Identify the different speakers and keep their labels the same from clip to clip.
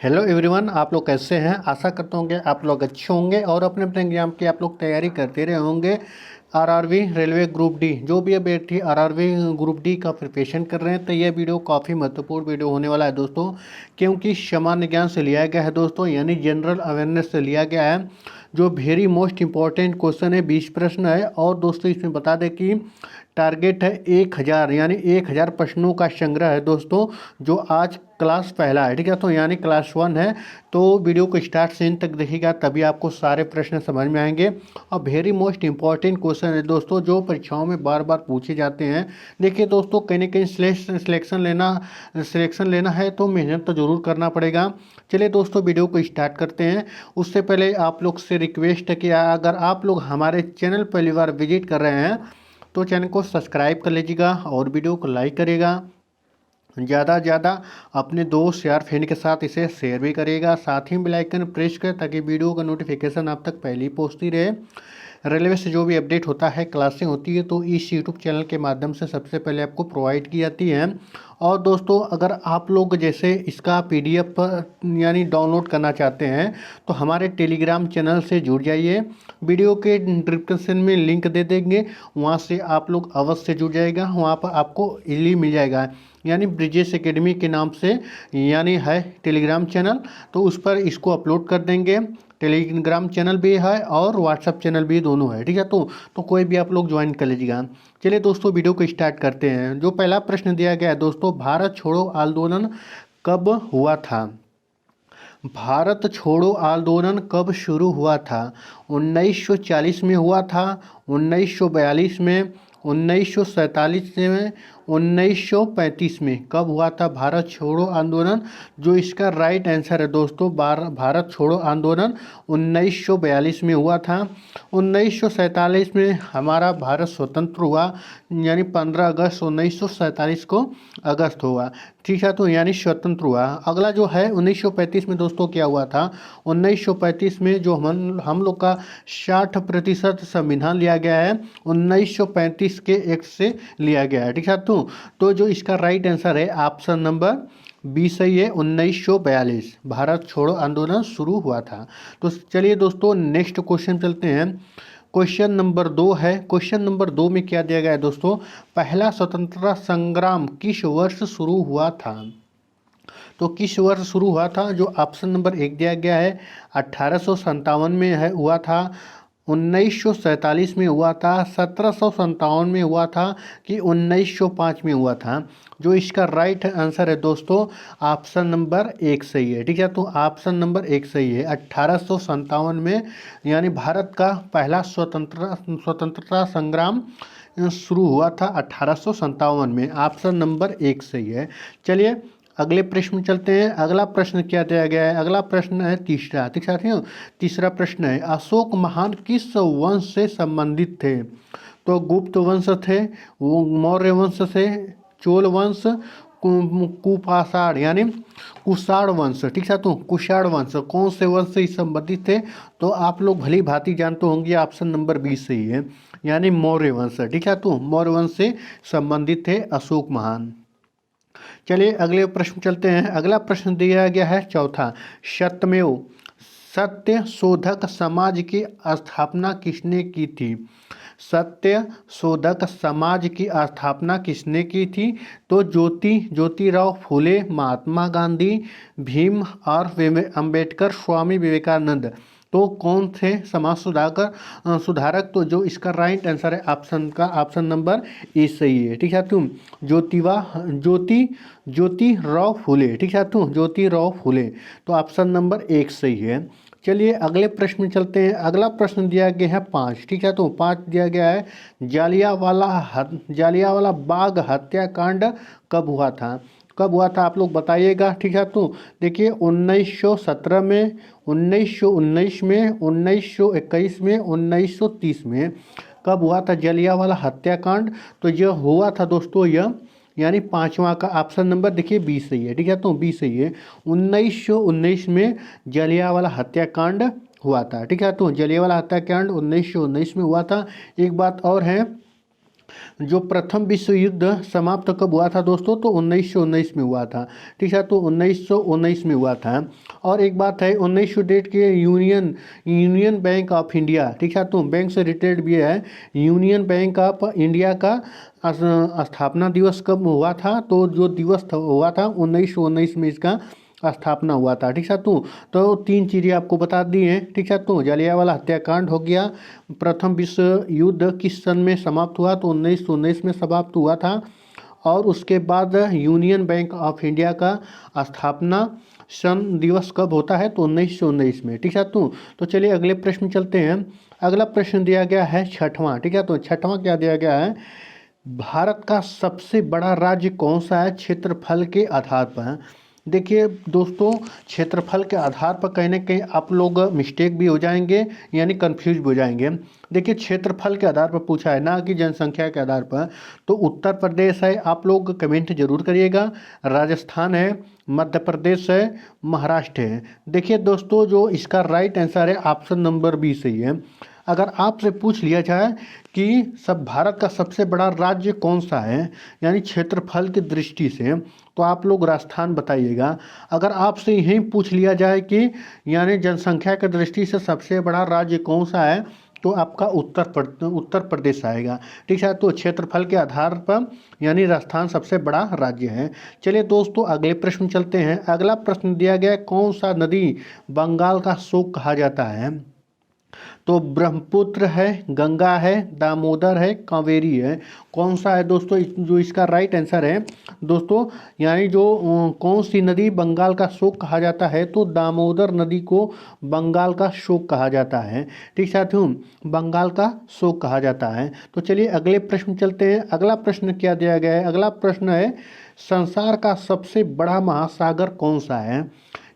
Speaker 1: Hello everyone, आप लोग कैसे हैं। आशा करता हूँ कि आप लोग अच्छे होंगे और अपने अपने एग्जाम की आप लोग तैयारी करते रहे होंगे। आरआरबी रेलवे ग्रुप डी जो भी अभ्यर्थी आरआरबी ग्रुप डी का प्रिपरेशन कर रहे हैं तो यह वीडियो काफ़ी महत्वपूर्ण वीडियो होने वाला है दोस्तों, क्योंकि सामान्य ज्ञान से लिया गया है दोस्तों, यानी जनरल अवेयरनेस से लिया गया है। जो वेरी मोस्ट इंपॉर्टेंट क्वेश्चन है, 20 प्रश्न है। और दोस्तों इसमें बता दें कि टारगेट है 1000, यानी 1000 प्रश्नों का संग्रह है दोस्तों, जो आज क्लास पहला है, ठीक है। तो यानी क्लास 1 है। तो वीडियो को स्टार्ट से एंड तक देखिएगा, तभी आपको सारे प्रश्न समझ में आएंगे। और वेरी मोस्ट इंपॉर्टेंट क्वेश्चन है दोस्तों, जो परीक्षाओं में बार बार पूछे जाते हैं। देखिए दोस्तों, कहीं ना कहीं सिलेक्शन लेना है तो मेहनत तो ज़रूर करना पड़ेगा। चलिए दोस्तों, वीडियो को स्टार्ट करते हैं। उससे पहले आप लोग से रिक्वेस्ट है कि अगर आप लोग हमारे चैनल पहली बार विजिट कर रहे हैं तो चैनल को सब्सक्राइब कर लीजिएगा और वीडियो को लाइक करिएगा। ज़्यादा से ज़्यादा अपने दोस्त यार फ्रेंड के साथ इसे शेयर भी करिएगा। साथ ही बेल आइकन प्रेस करें ताकि वीडियो का नोटिफिकेशन आप तक पहले ही पहुंचती रहे। रेलवे से जो भी अपडेट होता है, क्लासें होती है, तो इस यूट्यूब चैनल के माध्यम से सबसे पहले आपको प्रोवाइड की जाती है। और दोस्तों, अगर आप लोग जैसे इसका पीडीएफ यानी डाउनलोड करना चाहते हैं तो हमारे टेलीग्राम चैनल से जुड़ जाइए। वीडियो के डिस्क्रिप्शन में लिंक दे देंगे, वहाँ से आप लोग अवश्य जुड़ जाएगा। वहाँ पर आपको इजीली मिल जाएगा, यानी ब्रिजेश एकेडमी के नाम से यानी है टेलीग्राम चैनल। तो उस पर इसको अपलोड कर देंगे। टेलीग्राम चैनल भी है और व्हाट्सअप चैनल भी, दोनों है, ठीक है। तो कोई भी आप लोग ज्वाइन कर लीजिएगा। चलिए दोस्तों, वीडियो को स्टार्ट करते हैं। जो पहला प्रश्न दिया गया है दोस्तों, भारत छोड़ो आंदोलन कब हुआ था। भारत छोड़ो आंदोलन कब शुरू हुआ था। 1940 में हुआ था, 1942 में, 1947 में, 1935 में। कब हुआ था भारत छोड़ो आंदोलन। जो इसका राइट आंसर है दोस्तों, भारत छोड़ो आंदोलन 1942 में हुआ था। 1947 में हमारा भारत स्वतंत्र हुआ, यानी 15 अगस्त 1947 को अगस्त हुआ, ठीक है। तो यानी स्वतंत्र हुआ। अगला जो है 1935 में दोस्तों क्या हुआ था। 1935 में जो हम लोग का 60% संविधान लिया गया है, 1935 के एक्ट से लिया गया है, ठीक है। तो जो इसका राइट आंसर है ऑप्शन नंबर बी सही है। 1942 भारत छोड़ो आंदोलन शुरू हुआ था। तो चलिए दोस्तों, नेक्स्ट क्वेश्चन चलते हैं। क्वेश्चन नंबर 2 है। क्वेश्चन नंबर 2 में क्या दिया गया है दोस्तों, पहला स्वतंत्रता संग्राम किस वर्ष शुरू हुआ था। तो किस वर्ष शुरू हुआ था। जो ऑप्शन नंबर 1 दिया गया है 1857 में है हुआ था, 1947 में हुआ था, 1757 में हुआ था, कि 1905 में हुआ था। जो इसका राइट आंसर है दोस्तों, ऑप्शन नंबर 1 सही है, ठीक है। तो ऑप्शन नंबर 1 सही है, 1857 में, यानी भारत का पहला स्वतंत्रता संग्राम शुरू हुआ था 1857 में। ऑप्शन नंबर 1 सही है। चलिए अगले प्रश्न में चलते हैं। अगला प्रश्न क्या दिया गया है। अगला प्रश्न है तीसरा, ठीक साथियों। तीसरा प्रश्न है, अशोक महान किस वंश से संबंधित थे। तो गुप्त वंश थे, वो मौर्य वंश थे, चोल वंश, कुपाषाण यानी कुषाण वंश, ठीक है। तो कुषाण वंश कौन से वंश से संबंधित थे। तो आप लोग भली भांति जानते होंगे, ऑप्शन नंबर 20 सही है, यानी मौर्य वंश, ठीक है। तो मौर्य वंश से संबंधित थे अशोक महान। चलिए अगले प्रश्न चलते हैं। अगला प्रश्न दिया गया है चौथा, सत्यमेव सत्य शोधक समाज की स्थापना किसने की थी। सत्य शोधक समाज की स्थापना किसने की थी। तो ज्योतिराव फूले, महात्मा गांधी, भीम और अंबेडकर, स्वामी विवेकानंद। तो कौन थे समाज सुधारक। तो जो इसका राइट आंसर है ऑप्शन नंबर ए सही है, ठीक है। तुम ज्योतिराव फूले, ठीक है। तो ज्योतिराव फूले, तो ऑप्शन नंबर 1 सही है। चलिए अगले प्रश्न में चलते हैं। अगला प्रश्न दिया गया है 5, ठीक है। तो 5 दिया गया है, जालियांवाला बाग हत्याकांड कब हुआ था। कब हुआ था आप लोग बताइएगा, ठीक है। तो देखिए 1917 में, 1919 में, 1921 में, 1930 में। कब हुआ था जलियांवाला हत्याकांड। तो यह हुआ था दोस्तों, यह यानी पाँचवा का ऑप्शन नंबर देखिए 20 सही है, ठीक है। तो 20 सही है, 1919 में जलियांवाला हत्याकांड हुआ था, ठीक है। तो जलियांवाला हत्याकांड 1919 में हुआ था। एक बात और है, जो प्रथम विश्व युद्ध समाप्त कब हुआ था दोस्तों, तो 1919 में हुआ था। ठीक है, तो 1919 में हुआ था। और एक बात है, 1908 के यूनियन बैंक ऑफ इंडिया, ठीक है, तो बैंक से रिलेटेड भी है। यूनियन बैंक ऑफ इंडिया का स्थापना दिवस कब हुआ था, तो जो दिवस हुआ था 1919 में इसका स्थापना हुआ था। ठीक है, तो तीन चीज़ें आपको बता दी हैं। ठीक है, तो जलियांवाला हत्याकांड हो गया। प्रथम विश्व युद्ध किस सन में समाप्त हुआ, तो 1919 में समाप्त हुआ था। और उसके बाद यूनियन बैंक ऑफ इंडिया का स्थापना सन दिवस कब होता है, तो 1919 में। ठीक है, तो चलिए अगले प्रश्न चलते हैं। अगला प्रश्न दिया गया है छठवां। ठीक है, तो छठवां क्या दिया गया है, भारत का सबसे बड़ा राज्य कौन सा है क्षेत्रफल के आधार पर। देखिए दोस्तों, क्षेत्रफल के आधार पर कहीं ना कहीं आप लोग मिस्टेक भी हो जाएंगे, यानी कंफ्यूज भी हो जाएंगे। देखिए क्षेत्रफल के आधार पर पूछा है, ना कि जनसंख्या के आधार पर। तो उत्तर प्रदेश है, आप लोग कमेंट जरूर करिएगा। राजस्थान है, मध्य प्रदेश है, महाराष्ट्र है। देखिए दोस्तों, जो इसका राइट आंसर है ऑप्शन नंबर बी सही है। अगर आपसे पूछ लिया जाए कि सब भारत का सबसे बड़ा राज्य कौन सा है, यानी क्षेत्रफल की दृष्टि से, तो आप लोग राजस्थान बताइएगा। अगर आपसे यही पूछ लिया जाए कि यानी जनसंख्या की दृष्टि से सबसे बड़ा राज्य कौन सा है, तो आपका उत्तर प्रदेश आएगा। ठीक है, तो क्षेत्रफल के आधार पर यानी राजस्थान सबसे बड़ा राज्य है। चलिए दोस्तों अगले प्रश्न चलते हैं। अगला प्रश्न दिया गया है, कौन सा नदी बंगाल का शोक कहा जाता है, तो ब्रह्मपुत्र है, गंगा है, दामोदर है, कावेरी है। कौन सा है दोस्तों जो इसका राइट आंसर है दोस्तों, यानी जो कौन सी नदी बंगाल का शोक कहा जाता है, तो दामोदर नदी को बंगाल का शोक कहा जाता है। ठीक साथियों, बंगाल का शोक कहा जाता है। तो चलिए अगले प्रश्न चलते हैं। अगला प्रश्न क्या दिया गया है, अगला प्रश्न है, संसार का सबसे बड़ा महासागर कौन सा है।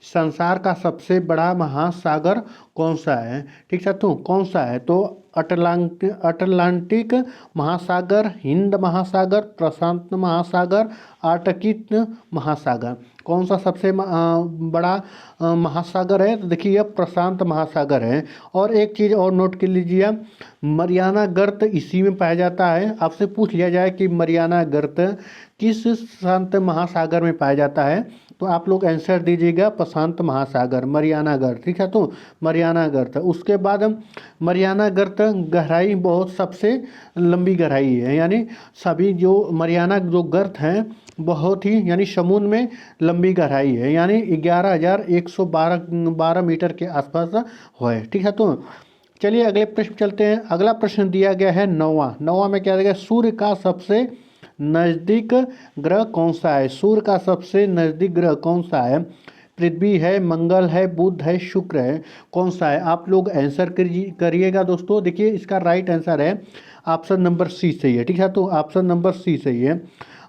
Speaker 1: संसार का सबसे बड़ा महासागर कौन सा है। ठीक है, तो कौन सा है, तो अटलांटिक महासागर, हिंद महासागर, प्रशांत महासागर, आर्कटिक महासागर। कौन सा सबसे बड़ा महासागर है, तो देखिए यह प्रशांत महासागर है। और एक चीज़ और नोट कर लीजिए, मरियाना गर्त इसी में पाया जाता है। आपसे पूछ लिया जाए कि मरियाना गर्त किस शांत महासागर में पाया जाता है, तो आप लोग आंसर दीजिएगा प्रशांत महासागर, मरियाना गर्त। ठीक है, तो मरियाना गर्त। उसके बाद मरियाना गर्त गहराई बहुत सबसे लंबी गहराई है, यानी सभी जो मरियाना जो गर्त हैं बहुत ही यानी समुद्र में लंबी गहराई है, यानी 11,112 मीटर के आसपास है। ठीक है, तो चलिए अगले प्रश्न चलते हैं। अगला प्रश्न दिया गया है नौवां में क्या दिया गया, सूर्य का सबसे नज़दीक ग्रह कौन सा है। सूर्य का सबसे नज़दीक ग्रह कौन सा है, पृथ्वी है, मंगल है, बुध है, शुक्र है। कौन सा है, आप लोग आंसर करिएगा दोस्तों। देखिए इसका राइट आंसर है ऑप्शन नंबर सी सही है। ठीक है, तो ऑप्शन नंबर सी सही है।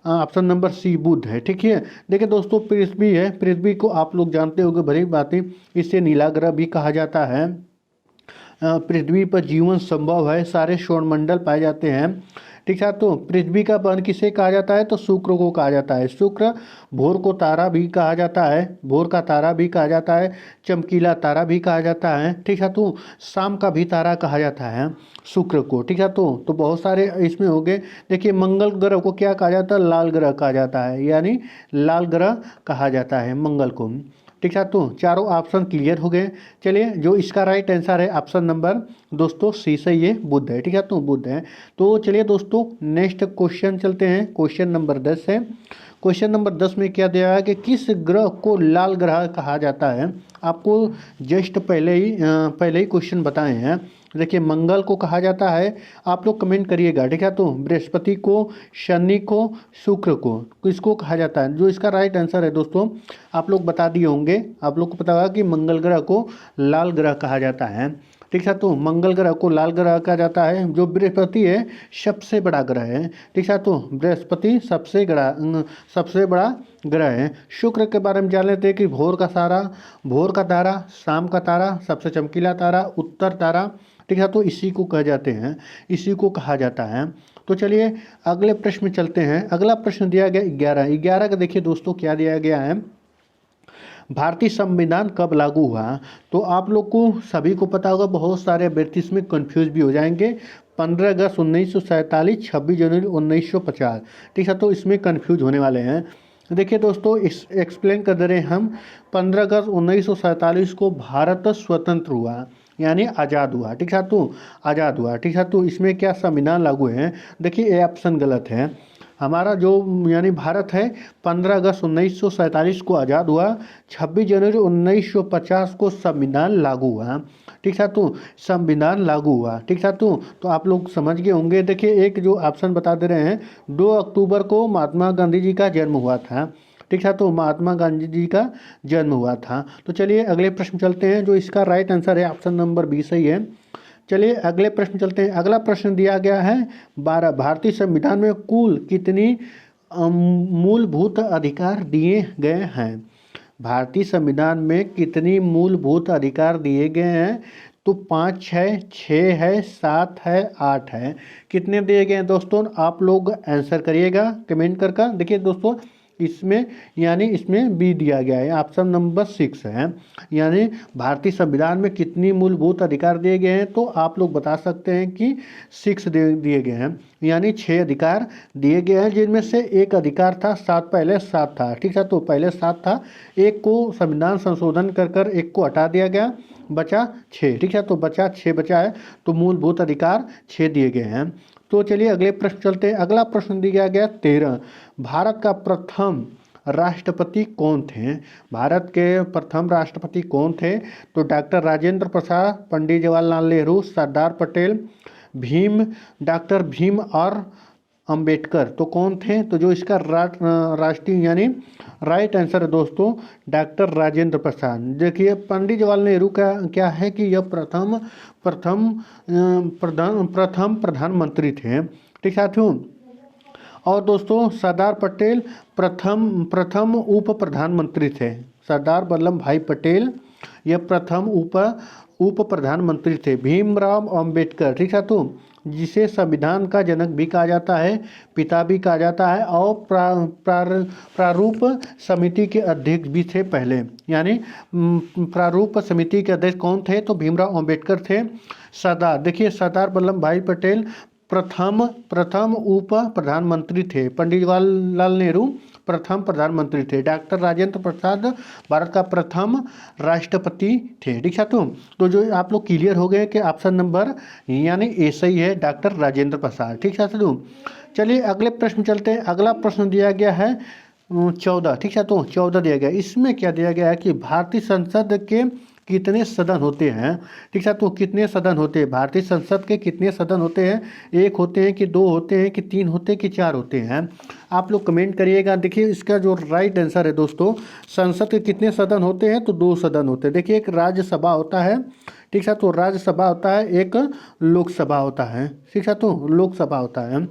Speaker 1: ऑप्शन नंबर सी बुध है। ठीक है, देखिए दोस्तों पृथ्वी है, पृथ्वी को आप लोग जानते होंगे भली बातें, इसे नीला ग्रह भी कहा जाता है। पृथ्वी पर जीवन संभव है, सारे सौरमंडल पाए जाते हैं। ठीक है, तो पृथ्वी का बहन किसे कहा जाता है, तो शुक्र को कहा जाता है। शुक्र भोर को तारा भी कहा जाता है, भोर का तारा भी कहा जाता है, चमकीला तारा भी कहा जाता है। ठीक है, तो शाम का भी तारा कहा जाता है शुक्र को। ठीक है, तो बहुत सारे इसमें हो गए। देखिए मंगल ग्रह को क्या कहा जाता है, लाल ग्रह कहा जाता है, यानी लाल ग्रह कहा जाता है मंगल को। ठीक है, तो चारों ऑप्शन क्लियर हो गए। चलिए जो इसका राइट आंसर है ऑप्शन नंबर दोस्तों सी से ये बुध है। ठीक है, तो बुध है। तो चलिए दोस्तों नेक्स्ट क्वेश्चन चलते हैं। क्वेश्चन नंबर 10 है। क्वेश्चन नंबर 10 में क्या दिया है कि किस ग्रह को लाल ग्रह कहा जाता है। आपको जस्ट पहले ही क्वेश्चन बताए हैं। देखिए मंगल को कहा जाता है, आप लोग कमेंट करिएगा। ठीक है, तो बृहस्पति को, शनि को, शुक्र को किसको कहा जाता है। जो इसका राइट आंसर है दोस्तों आप लोग बता दिए होंगे, आप लोग को पता होगा कि मंगल ग्रह को लाल ग्रह कहा जाता है। ठीक है, तो मंगल ग्रह को लाल ग्रह कहा जाता है। जो बृहस्पति है सबसे बड़ा ग्रह है। ठीक है, तो बृहस्पति सबसे बड़ा ग्रह है। शुक्र के बारे में जान लेते हैं कि भोर का तारा, शाम का तारा, सबसे चमकीला तारा, उत्तर तारा। ठीक है, तो इसी को कह जाते हैं, इसी को कहा जाता है। तो चलिए अगले प्रश्न में चलते हैं। अगला प्रश्न दिया गया 11 का। देखिए दोस्तों क्या दिया गया है, भारतीय संविधान कब लागू हुआ। तो आप लोग को सभी को पता होगा, बहुत सारे अभ्यर्थी इसमें कंफ्यूज भी हो जाएंगे। 15 अगस्त 1947, 26 जनवरी 1950। ठीक है, तो इसमें कन्फ्यूज होने वाले हैं। देखिए दोस्तों, इस एक्सप्लेन कर दे रहे हैं हम। 15 अगस्त 1947 को भारत स्वतंत्र हुआ, यानी आज़ाद हुआ। ठीक है, तो आज़ाद हुआ। ठीक है, तो इसमें क्या संविधान लागू है? देखिए ये ऑप्शन गलत है। हमारा जो यानी भारत है 15 अगस्त 1947 को आज़ाद हुआ, 26 जनवरी 1950 को संविधान लागू हुआ। ठीक है, तो संविधान लागू हुआ। ठीक है, तो आप लोग समझ गए होंगे। देखिए एक जो ऑप्शन बता दे रहे हैं, 2 अक्टूबर को महात्मा गांधी जी का जन्म हुआ था। ठीक है, तो महात्मा गांधी जी का जन्म हुआ था। तो चलिए अगले प्रश्न चलते हैं। जो इसका राइट आंसर है ऑप्शन नंबर 20 सही है। चलिए अगले प्रश्न चलते हैं। अगला प्रश्न दिया गया है 12, भारतीय संविधान में कुल कितनी मूलभूत अधिकार दिए गए हैं? भारतीय संविधान में कितनी मूलभूत अधिकार दिए गए हैं? तो 5 है, 6 है, 7 है, 8 है। कितने दिए गए हैं दोस्तों? आप लोग आंसर करिएगा कमेंट कर। देखिए दोस्तों, इसमें यानी इसमें बी दिया गया है, ऑप्शन नंबर 6 है। यानी भारतीय संविधान में कितनी मूलभूत अधिकार दिए गए हैं? तो आप लोग बता सकते हैं कि 6 दिए गए हैं, यानी 6 अधिकार दिए गए हैं, जिनमें से एक अधिकार था 7, पहले 7 था। ठीक है, तो पहले 7 था, एक को संविधान संशोधन कर एक को हटा दिया गया, बचा 6। ठीक है, तो बचा 6 बचा है, तो मूलभूत अधिकार 6 दिए गए हैं। तो चलिए अगले प्रश्न चलते हैं। अगला प्रश्न दिया गया 13, भारत का प्रथम राष्ट्रपति कौन थे? भारत के प्रथम राष्ट्रपति कौन थे? तो डॉक्टर राजेंद्र प्रसाद, पंडित जवाहरलाल नेहरू, सरदार पटेल, डॉक्टर भीम और अंबेडकर। तो कौन थे? तो जो इसका राष्ट्रीय यानी राइट आंसर है दोस्तों डॉक्टर राजेंद्र प्रसाद। देखिए पंडित जवाहरलाल नेहरू का क्या है कि यह प्रथम प्रधानमंत्री थे। ठीक है, और दोस्तों सरदार पटेल प्रथम उप प्रधानमंत्री थे। सरदार वल्लभ भाई पटेल ये प्रथम उप प्रधानमंत्री थे। भीमराव अंबेडकर, ठीक है, तो जिसे संविधान का जनक भी कहा जाता है, पिता भी कहा जाता है, और प्रारूप समिति के अध्यक्ष भी थे पहले। यानी प्रारूप समिति के अध्यक्ष कौन थे? तो भीमराव अंबेडकर थे। देखिए सरदार वल्लभ भाई पटेल प्रथम उप प्रधानमंत्री थे। पंडित जवाहरलाल नेहरू प्रथम प्रधानमंत्री थे। डॉक्टर राजेंद्र प्रसाद भारत का प्रथम राष्ट्रपति थे। ठीक है, तो जो आप लोग क्लियर हो गए कि ऑप्शन नंबर यानी ए सही है, डॉक्टर राजेंद्र प्रसाद। ठीक है, चलिए अगले प्रश्न चलते हैं। अगला प्रश्न दिया गया है 14। ठीक है, तो 14 दिया गया। इसमें क्या दिया गया है कि भारतीय संसद के कितने सदन होते हैं? ठीक है, तो कितने सदन होते हैं? भारतीय संसद के कितने सदन होते हैं? 1 होते हैं कि 2 होते हैं कि 3 होते हैं कि 4 होते हैं? आप लोग कमेंट करिएगा। देखिए इसका जो राइट आंसर है दोस्तों, संसद के कितने सदन होते हैं? तो 2 सदन होते हैं। देखिए एक राज्यसभा होता है, ठीक है, तो राज्यसभा होता है, एक लोकसभा होता है। ठीक है, तो लोकसभा होता है।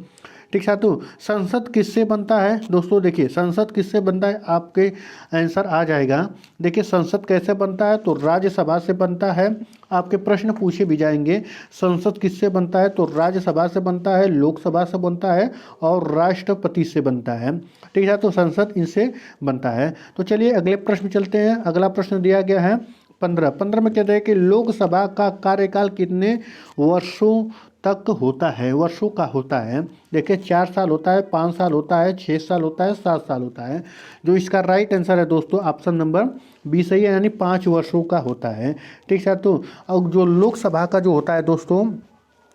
Speaker 1: ठीक है, तो संसद किससे बनता है दोस्तों? देखिए संसद किससे बनता है, आपके आंसर आ जाएगा। देखिए संसद कैसे बनता है? तो राज्यसभा से बनता है। आपके प्रश्न पूछे भी जाएंगे, संसद किससे बनता है? तो राज्यसभा से बनता है, लोकसभा से बनता है और राष्ट्रपति से बनता है। ठीक है, तो संसद इनसे बनता है। तो चलिए अगले प्रश्न चलते हैं। अगला प्रश्न दिया गया है 15 में कहते हैं कि लोकसभा का कार्यकाल कितने वर्षों तक होता है? वर्षों का होता है। देखिए 4 साल होता है, 5 साल होता है, 6 साल होता है, 7 साल होता है। जो इसका राइट आंसर है दोस्तों ऑप्शन नंबर 20 सही है, यानी 5 वर्षों का होता है। ठीक है, तो अब जो लोकसभा का जो होता है दोस्तों,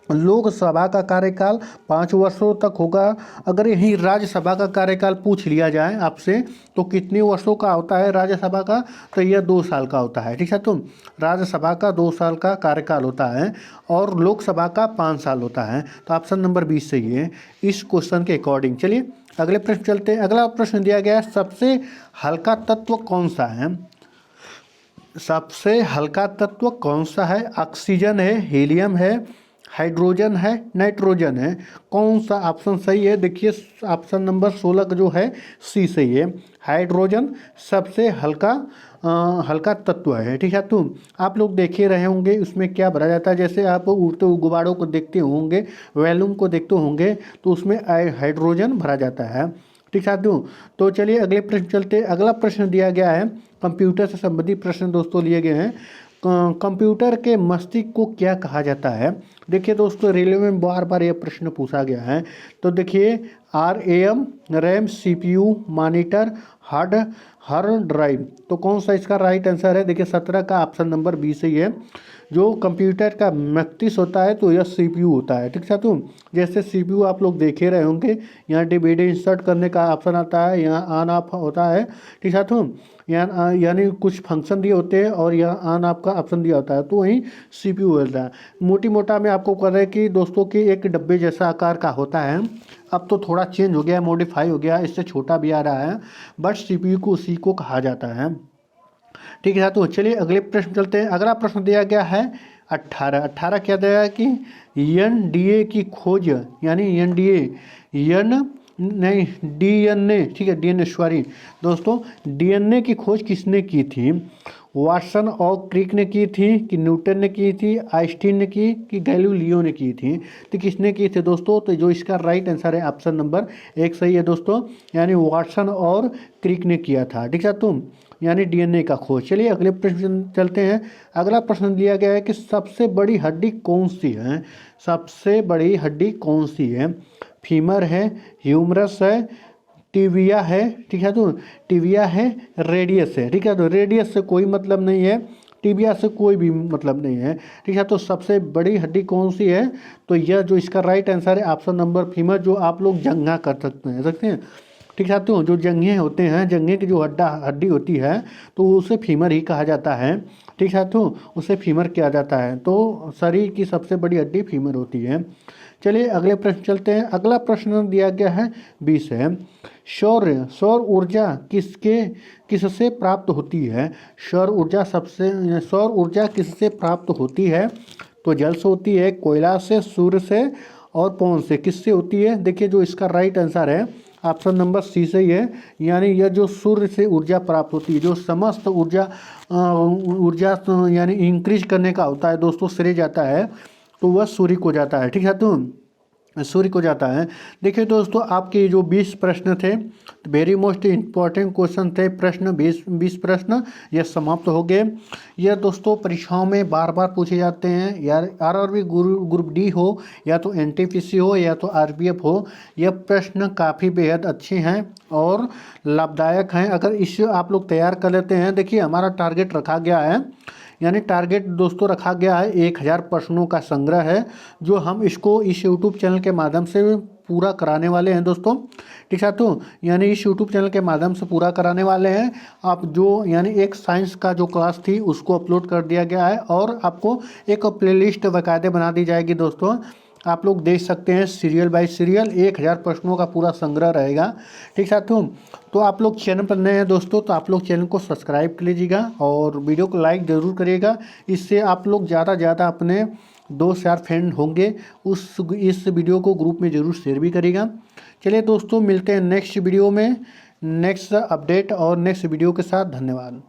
Speaker 1: लोकसभा का कार्यकाल 5 वर्षों तक होगा। अगर यही राज्यसभा का कार्यकाल पूछ लिया जाए आपसे तो कितने वर्षों का होता है राज्यसभा का? तो यह 2 साल का होता है। ठीक है, तो राज्यसभा का 2 साल का कार्यकाल होता है और लोकसभा का 5 साल होता है। तो ऑप्शन नंबर 20 सही है इस क्वेश्चन के अकॉर्डिंग। चलिए अगले प्रश्न चलते हैं। अगला प्रश्न दिया गया है सबसे हल्का तत्व कौन सा है? सबसे हल्का तत्व कौन सा है? ऑक्सीजन है, हीलियम है, हाइड्रोजन है, नाइट्रोजन है। कौन सा ऑप्शन सही है? देखिए ऑप्शन नंबर 16 जो है सी सही है। हाइड्रोजन सबसे हल्का तत्व है। ठीक है, तो आप लोग देखे रहे होंगे उसमें क्या भरा जाता है। जैसे आप उड़ते गुब्बारों को देखते होंगे, वैल्यूम को देखते होंगे, तो उसमें हाइड्रोजन भरा जाता है। ठीक है, तो चलिए अगले प्रश्न चलते। अगला प्रश्न दिया गया है कंप्यूटर से संबंधित प्रश्न दोस्तों लिए गए हैं। कंप्यूटर के मस्तिष्क को क्या कहा जाता है। देखिए दोस्तों, रेलवे में बार बार यह प्रश्न पूछा गया है। तो देखिए, RAM, RAM, CPU, monitor, hard drive. तो कौन सा इसका राइट आंसर है। देखिए 17 का ऑप्शन नंबर बी सही है। जो कंप्यूटर का मस्तिष्क होता है तो यह CPU होता है। ठीक साथियों, जैसे CPU आप लोग देखे रहे होंगे, यहाँ DVD इंसर्ट करने का ऑप्शन आता है, यहाँ ऑन ऑफ होता है। ठीक साथियों, यहाँ यानी कुछ फंक्शन दिए होते हैं और यहाँ ऑन ऑफ का ऑप्शन दिया होता है, तो वहीं CPU होता है। मोटी मोटा में आपको कर रहे हैं कि दोस्तों की एक डब्बे जैसा आकार का होता है। अब तो थोड़ा चेंज हो गया, मॉडिफाई हो गया, इससे छोटा भी आ रहा है, बट CPU को उसी को कहा जाता है। ठीक है, तो चलिए अगले प्रश्न चलते हैं। अगला प्रश्न दिया गया है 18 क्या दिया है कि NDA की खोज, यानी DNA, ठीक है, DNA सॉरी दोस्तों, DNA की खोज किसने की थी। वाटसन और क्रिक ने की थी, कि न्यूटन ने की थी, आइंस्टीन ने की, कि गैलीलियो ने की थी। तो किसने की थी दोस्तों। तो जो इसका राइट आंसर है ऑप्शन नंबर 1 सही है दोस्तों, यानी वाटसन और क्रिक ने किया था। ठीक है, तुम यानी DNA का खोज। चलिए अगले प्रश्न चलते हैं। अगला प्रश्न दिया गया है कि सबसे बड़ी हड्डी कौन सी है। सबसे बड़ी हड्डी कौन सी है। फीमर है, ह्यूमरस है, टिबिया है। ठीक है, तो टिबिया है, रेडियस है। ठीक है, तो रेडियस से कोई मतलब नहीं है, टिबिया से कोई भी मतलब नहीं है। ठीक है, तो सबसे बड़ी हड्डी कौन सी है। तो यह जो इसका राइट आंसर है ऑप्शन नंबर फीमर, जो आप लोग जंघा कर सकते हैं। ठीक है, तो जो जंघे होते हैं, जंघे की जो हड्डी होती है तो उसे फीमर ही कहा जाता है। ठीक है, तो उसे फीमर किया जाता है। तो शरीर की सबसे बड़ी हड्डी फीमर होती है। चलिए अगले प्रश्न चलते हैं। अगला प्रश्न दिया गया है 20 है। सौर ऊर्जा किससे प्राप्त होती है। सौर ऊर्जा किससे प्राप्त होती है। तो जल से होती है, कोयला से, सूर्य से और पवन से। किससे होती है। देखिए जो इसका राइट आंसर है ऑप्शन नंबर सी सही है, यानी यह जो सूर्य से ऊर्जा प्राप्त होती है, जो समस्त ऊर्जा यानी इंक्रीज करने का होता है दोस्तों, श्रेय जाता है तो वह सूर्य को जाता है। ठीक है, तो सूर्य को जाता है। देखिए दोस्तों, आपके जो 20 प्रश्न थे, वेरी मोस्ट इम्पॉर्टेंट क्वेश्चन थे। प्रश्न 20 प्रश्न यह समाप्त हो गए। यह दोस्तों परीक्षाओं में बार बार पूछे जाते हैं, यार RRB ग्रुप डी हो, या तो NTPC हो, या तो RPF हो। यह प्रश्न काफ़ी बेहद अच्छे हैं और लाभदायक हैं। अगर इसे आप लोग तैयार कर लेते हैं, देखिए हमारा टारगेट रखा गया है, यानी टारगेट दोस्तों रखा गया है 1000 प्रश्नों का संग्रह है, जो हम इसको इस यूट्यूब चैनल के माध्यम से पूरा कराने वाले हैं दोस्तों। ठीक है, तो यानी इस यूट्यूब चैनल के माध्यम से पूरा कराने वाले हैं। आप जो यानी एक साइंस का जो क्लास थी उसको अपलोड कर दिया गया है, और आपको एक प्लेलिस्ट बाकायदे बना दी जाएगी दोस्तों। आप लोग देख सकते हैं सीरियल बाय सीरियल 1000 प्रश्नों का पूरा संग्रह रहेगा। ठीक साथियों, तो आप लोग चैनल पर नए हैं दोस्तों, तो आप लोग चैनल को सब्सक्राइब कर लीजिएगा और वीडियो को लाइक ज़रूर करिएगा। इससे आप लोग ज़्यादा ज़्यादा अपने दोस्त यार फ्रेंड होंगे इस वीडियो को ग्रुप में ज़रूर शेयर भी करिएगा। चलिए दोस्तों, मिलते हैं नेक्स्ट वीडियो में, नेक्स्ट अपडेट और नेक्स्ट वीडियो के साथ। धन्यवाद।